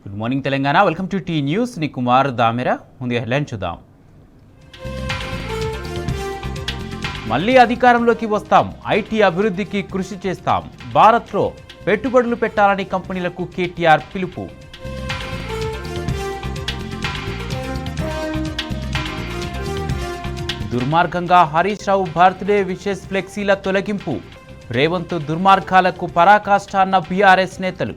Good morning Telangana. Welcome to T News. ని కుమార్ దామెరా. ముందుగా headline చూద్దాం. మళ్ళీ అధికారంలోకి వస్తాం, ఐటీ అభివృద్ధికి కృషి చేస్తాం, భారత్లో పెట్టుబడులు పెట్టాలని కంపెనీలకు కేటీఆర్ పిలుపు. దుర్మార్గంగా హరీష్ రావు బర్త్డే విషెస్ ఫ్లెక్సీల తొలగింపు, రేవంత్ దుర్మార్గాలకు పరాకాష్ట అన్న బీఆర్ఎస్ నేతలు.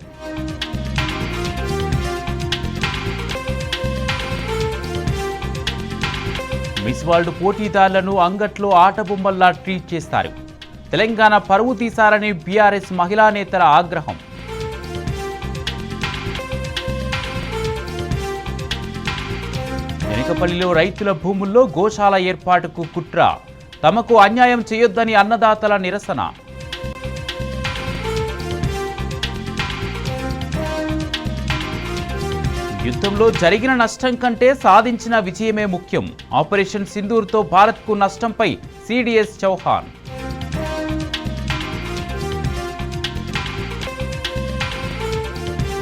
మిస్ వరల్డ్ పోటీదారులను అంగట్లో ఆటబొమ్మల్లా ట్రీట్ చేస్తారు, తెలంగాణ పరువు తీశారని బీఆర్ఎస్ మహిళా నేతల ఆగ్రహం. వెనుకపల్లిలో రైతుల భూముల్లో గోశాల ఏర్పాటుకు కుట్ర, తమకు అన్యాయం చేయొద్దని అన్నదాతల నిరసన. యుద్ధంలో జరిగిన నష్టం కంటే సాధించిన విజయమే ముఖ్యం, ఆపరేషన్ సింధూర్తో భారత్కు నష్టంపై సిడిఎస్ చౌహాన్.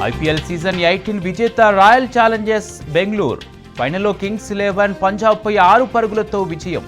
ఐపీఎల్ సీజన్ 18 విజేత రాయల్ ఛాలెంజర్స్ బెంగళూరు, ఫైనల్లో కింగ్స్ 11 పంజాబ్పై 6 పరుగులతో విజయం.